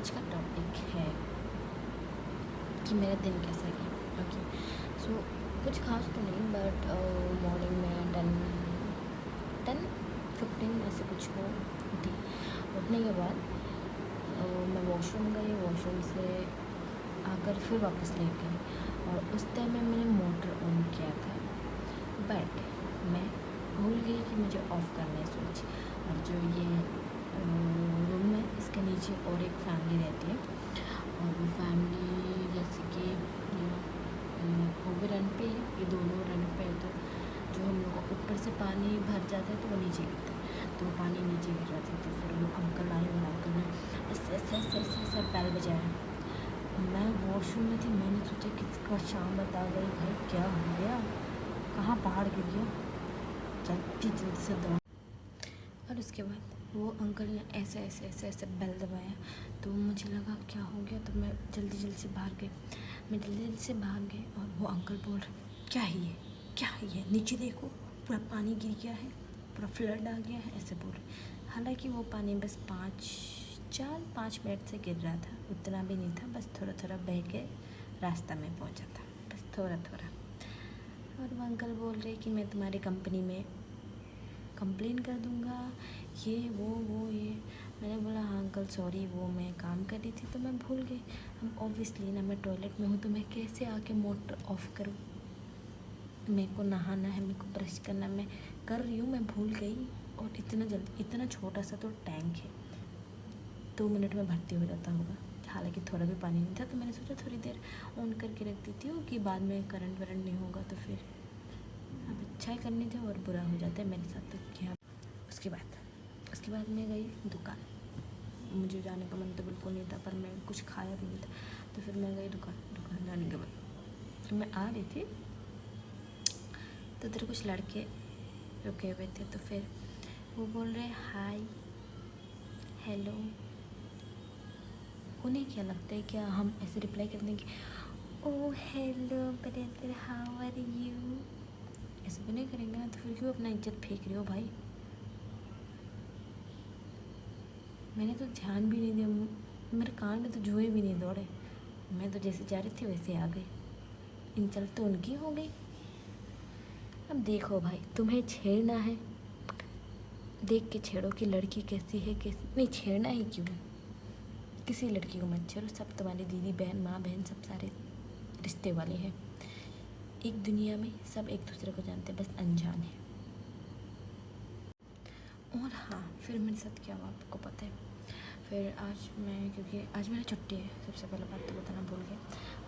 आज का टॉपिक है कि मेरा दिन कैसा गया। ओके, सो कुछ खास तो नहीं, बट मॉर्निंग में 10-15 ऐसे कुछ हो उठी। उठने के बाद मैं वॉशरूम गई, वॉशरूम से आकर फिर वापस लेट गई और उस टाइम में मैंने मोटर ऑन किया था, बट मैं भूल गई कि मुझे ऑफ़ करना है स्विच। और जो ये रूम है इसके नीचे और एक फैमिली रहती है, और वो फैमिली जैसे कि वो भी रेंट पे है, ये दोनों रेंट पे है। तो जो हम लोग को ऊपर से पानी भर जाता है तो वो नीचे गिरता है, तो वो पानी नीचे गिर रहा था। तो फिर वो अंकल आए और अंकल ने ऐसे ऐसे ऐसे ऐसे ऐसे बैल बजाया। मैं वॉशरूम में थी, मैंने सोचा किसका शाम बता गई भाई, क्या हो गया, कहाँ पहाड़ गिर गया, जल्दी जल्दी से दौड़। और उसके बाद वो अंकल ने ऐसे ऐसे ऐसे ऐसे बेल दबाया, तो मुझे लगा क्या हो गया, तो मैं जल्दी जल्दी से बाहर गई। और वो अंकल बोल रहे क्या है ये, क्या है ये, नीचे देखो पूरा पानी गिर गया है, पूरा फ्लड आ गया है, ऐसे बोल रहे। हालांकि वो पानी बस 5 मिनट से गिर रहा था, उतना भी नहीं था, बस थोड़ा थोड़ा बह के रास्ता में पहुंचा था, बस थोड़ा थोड़ा। और वो अंकल बोल रहे कि मैं तुम्हारी कंपनी में कंप्लेन कर दूंगा, ये वो ये। मैंने बोला हाँ अंकल सॉरी, वो मैं काम कर रही थी तो मैं भूल गई। अब ऑब्वियसली ना मैं टॉयलेट में हूँ तो मैं कैसे आके मोटर ऑफ़ करूँ, मेरे को नहाना है, मेरे को ब्रश करना, मैं कर रही हूँ, मैं भूल गई। और इतना जल्दी, इतना छोटा सा तो टैंक है, 2 मिनट में भर्ती हो जाता होगा। हालांकि थोड़ा भी पानी नहीं था, तो मैंने सोचा थोड़ी देर ऑन करके रख देती हूँ कि बाद में करंट वरंट नहीं होगा तो फिर अब अच्छा करने जाओ और बुरा हो जाता है मेरे साथ। तो क्या उसके बाद मैं गई दुकान। मुझे जाने का मन तो बिल्कुल नहीं था, पर मैं कुछ खाया भी नहीं था, तो फिर मैं गई दुकान जाने के बाद मैं आ रही थी तो उधर कुछ लड़के रुके हुए थे, तो फिर वो बोल रहे हाय हेलो। उन्हें क्या लगता है क्या हम ऐसे रिप्लाई कर देंगे oh hello brother how are you, ऐसे तो नहीं करेंगे ना। तो फिर क्यों अपना इज्जत फेंक रहे हो भाई। मैंने तो ध्यान भी नहीं दिया, मेरे कान में तो जुए भी नहीं दौड़े, मैं तो जैसे जा रही थी वैसे आ गई। इंसल्ट तो उनकी हो गई। अब देखो भाई, तुम्हें छेड़ना है देख के छेड़ो कि लड़की कैसी है कैसी नहीं, छेड़ना ही क्यों है, किसी लड़की को मत छेड़ो, सब तुम्हारी दीदी बहन माँ बहन सब सारे रिश्ते वाले हैं। एक दुनिया में सब एक दूसरे को जानते हैं, बस अनजान है। और हाँ, फिर मेरे साथ क्या हुआ आपको पता है। फिर आज क्योंकि आज मेरी छुट्टी है, सबसे पहले बात तो बताना भूल गई,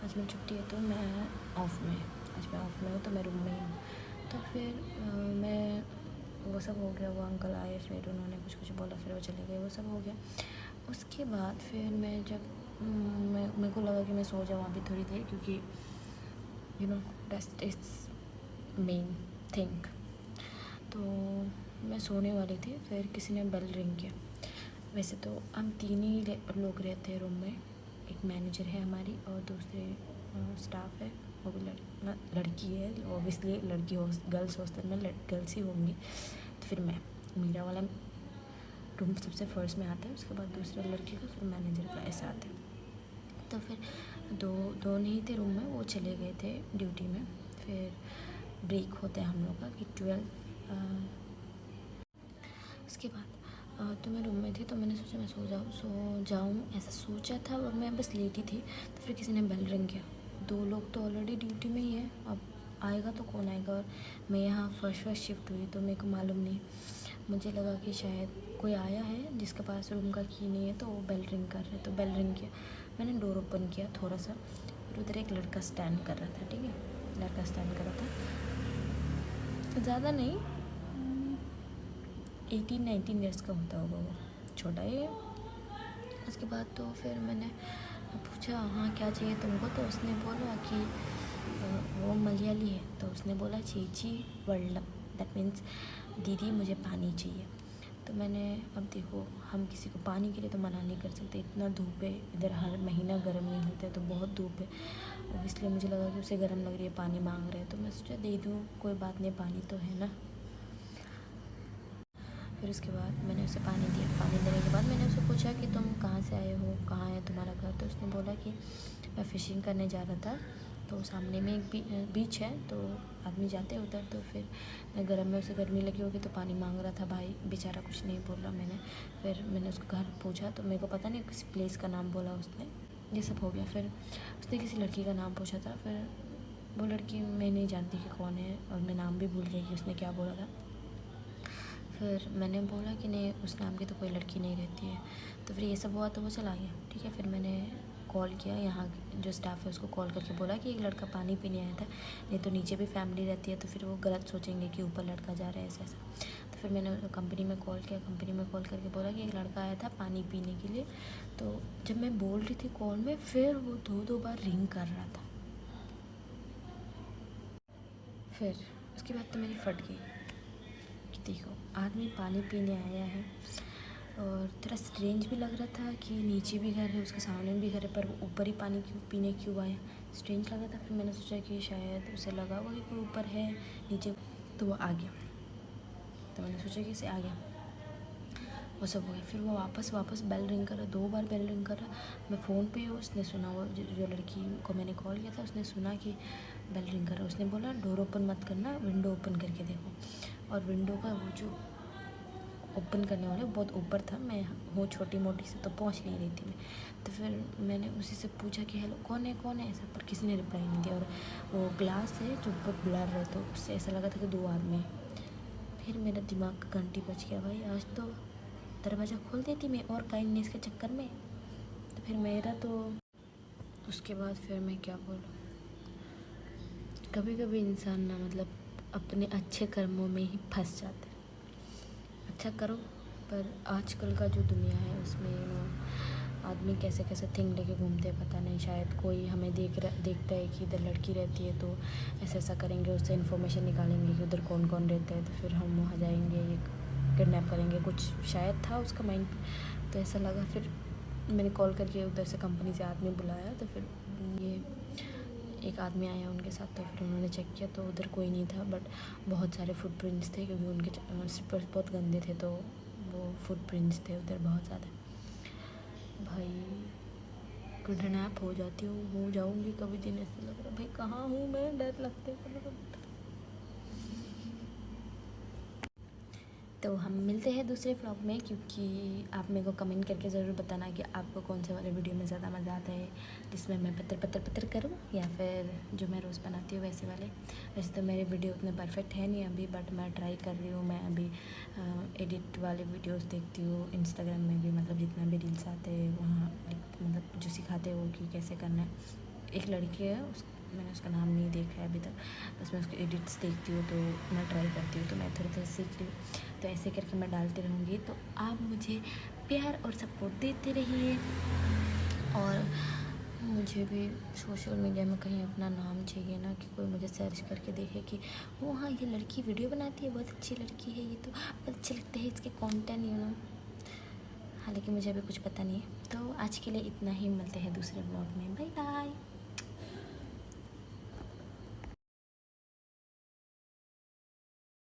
आज मेरी छुट्टी है तो मैं ऑफ़ में हूँ, तो मैं रूम में ही हूँ। तो फिर मैं वो सब हो गया, वो अंकल आए, फिर उन्होंने कुछ बोला, फिर वो चले गए, वो सब हो गया। उसके बाद फिर मैं जब मेरे को लगा कि मैं सो जाऊँ अभी थोड़ी देर, क्योंकि रेस्ट इज़ मेन थिंग। तो मैं सोने वाली थी, फिर किसी ने बेल रिंग किया। वैसे तो हम 3 ही लोग रहते हैं रूम में, एक मैनेजर है हमारी और दूसरे स्टाफ है, वो भी लड़की है, ऑब्वियसली लड़की गर्ल्स हॉस्टल में गर्ल्स ही होंगी। तो फिर मेरा वाला रूम सबसे फर्स्ट में आता है, उसके बाद दूसरा लड़की का, फिर मैनेजर का, ऐसा आता है। तो फिर दो नहीं थे रूम में, वो चले गए थे ड्यूटी में। फिर ब्रेक होता है हम लोग का कि 12। उसके बाद तो मैं रूम में थी, तो मैंने सोचा मैं सो जाऊँ ऐसा सोचा था, और मैं बस लेटी थी। तो फिर किसी ने बेल रिंग किया। 2 लोग तो ऑलरेडी ड्यूटी में ही है, अब आएगा तो कौन आएगा। और मैं यहाँ फर्स्ट शिफ्ट हुई तो मेरे को मालूम नहीं, मुझे लगा कि शायद कोई आया है जिसके पास रूम का की नहीं है, तो वो बेल रिंग कर रहे, तो बेल रिंग किया। मैंने डोर ओपन किया थोड़ा सा, फिर उधर एक लड़का स्टैंड कर रहा था, ठीक है, लड़का स्टैंड कर रहा था, ज़्यादा नहीं, 18-19 ईयर्स का होता होगा, वो छोटा ही है। उसके बाद तो फिर मैंने पूछा हाँ क्या चाहिए तुमको, तो उसने बोला कि वो मलयाली है, तो उसने बोला चीची वर्ल्डम, दैट मीन्स दीदी मुझे पानी चाहिए। तो मैंने, अब देखो हम किसी को पानी के लिए तो मना नहीं कर सकते, इतना धूप है इधर, हर महीना गर्म नहीं होता है, तो बहुत धूप है, और इसलिए मुझे लगा कि उसे गर्म लग रही है, पानी मांग रहे हैं, तो मैं सोचा दे दूँ, कोई बात नहीं, पानी तो है ना। फिर उसके बाद मैंने उसे पानी दिया। पानी देने के बाद मैंने उससे पूछा कि तुम कहाँ से आए हो, कहाँ है तुम्हारा घर। तो उसने बोला कि मैं फ़िशिंग करने जा रहा था, तो सामने में एक बीच है, तो आदमी जाते उधर। तो फिर गर्म में उसे गर्मी लगी होगी तो पानी मांग रहा था भाई, बेचारा कुछ नहीं बोला। फिर मैंने उसको घर पूछा तो मेरे को पता नहीं किसी प्लेस का नाम बोला उसने, ये सब हो गया। फिर उसने किसी लड़की का नाम पूछा था, फिर वो लड़की मैं नहीं जानती कि कौन है, और मैं नाम भी भूल गई कि उसने क्या बोला था। फिर मैंने बोला कि नहीं, उस नाम की तो कोई लड़की नहीं रहती है। तो फिर ये सब हुआ तो वो चला गया, ठीक है। फिर मैंने कॉल किया, यहाँ जो स्टाफ है उसको कॉल करके बोला कि एक लड़का पानी पीने आया था, नहीं तो नीचे भी फैमिली रहती है तो फिर वो गलत सोचेंगे कि ऊपर लड़का जा रहा है, ऐसा ऐसा। तो फिर मैंने कंपनी में कॉल किया, कंपनी में कॉल करके बोला कि एक लड़का आया था पानी पीने के लिए। तो जब मैं बोल रही थी कॉल में, फिर वो 2 बार रिंग कर रहा था। फिर उसके बाद तो मेरी फट गई कि देखो, आदमी पानी पीने आया है, और थोड़ा स्ट्रेंज भी लग रहा था कि नीचे भी घर है, उसके सामने भी घर है, पर वो ऊपर ही पानी पीने क्यों आया, स्ट्रेंज लगा था। फिर मैंने सोचा कि शायद उसे लगा हुआ कि कोई ऊपर है नीचे, तो वो आ गया। तो मैंने सोचा कि इसे आ गया, वो सब हो गया। फिर वो वापस बेल रिंग करा, 2 बार बेल रिंग करा। मैं फ़ोन पे हूँ, उसने सुना, वो जो लड़की को मैंने कॉल किया था उसने सुना कि बेल रिंग करा। उसने बोला डोर ओपन मत करना, विंडो ओपन करके देखो। और विंडो का वो जो ओपन करने वाला बहुत ऊपर था, मैं हूँ छोटी मोटी से तो पहुँच नहीं रही थी मैं। तो फिर मैंने उसी से पूछा कि हेलो कौन है ऐसा, पर किसी ने रिप्लाई नहीं दिया। और वो ग्लास है जो बहुत ब्लर है, तो उससे ऐसा लगा था कि 2 आदमी हैं। फिर मेरा दिमाग का घंटी बज गया, भाई आज तो दरवाज़ा खोल देती मैं और काइंडनेस के चक्कर में। तो फिर मेरा तो उसके बाद फिर मैं क्या बोलूँ, कभी कभी इंसान ना मतलब अपने अच्छे कर्मों में ही फंस जाता है। अच्छा करो, पर आजकल का जो दुनिया है उसमें आदमी कैसे कैसे थिंग लेके घूमते हैं पता नहीं। शायद कोई हमें देखता है कि इधर लड़की रहती है तो ऐसा करेंगे, उससे इन्फॉर्मेशन निकालेंगे कि उधर कौन कौन रहता है, तो फिर हम वहाँ जाएंगे, ये किडनैप करेंगे, कुछ शायद था उसका माइंड। तो ऐसा लगा, फिर मैंने कॉल करके उधर से कंपनी से आदमी बुलाया। तो फिर ये एक आदमी आया उनके साथ, तो फिर उन्होंने चेक किया तो उधर कोई नहीं था, बट बहुत सारे फुटप्रिंट्स थे, क्योंकि उनके स्लीपर्स बहुत गंदे थे, तो वो फुटप्रिंट्स थे उधर बहुत ज़्यादा। भाई किडनैप हो जाऊँगी कभी दिन, ऐसे लग रहा भाई कहाँ हूँ मैं, डर लगता है। तो हम मिलते हैं दूसरे व्लॉग में, क्योंकि आप मेरे को कमेंट करके ज़रूर बताना कि आपको कौन से वाले वीडियो में ज़्यादा मज़ा आता है, जिसमें मैं पत्थर करूँ, या फिर जो मैं रोज़ बनाती हूँ वैसे वाले। वैसे तो मेरे वीडियो उतने परफेक्ट है नहीं अभी, बट मैं ट्राई कर रही हूँ। मैं अभी एडिट वाले वीडियोस देखती हूँ इंस्टाग्राम में भी, मतलब जितना भी रील्स आते हैं वहाँ मतलब जो सिखाते हैं वो कि कैसे करना है। एक लड़की है, मैंने उसका नाम नहीं देखा है अभी तक, बस मैं उसके एडिट्स देखती हूँ, तो मैं ट्राई करती हूँ, तो मैं थोड़ा थोड़ा सीख रही हूँ। तो ऐसे करके मैं डालती रहूँगी, तो आप मुझे प्यार और सपोर्ट देते रहिए। और मुझे भी सोशल मीडिया में कहीं अपना नाम चाहिए ना, कि कोई मुझे सर्च करके देखे कि वो हाँ ये लड़की वीडियो बनाती है, बहुत अच्छी लड़की है ये, तो बहुत अच्छे लगते हैं इसके कंटेंट। हालांकि मुझे अभी कुछ पता नहीं है। तो आज के लिए इतना ही, मिलते हैं दूसरे ब्लॉग में, बाय बाय।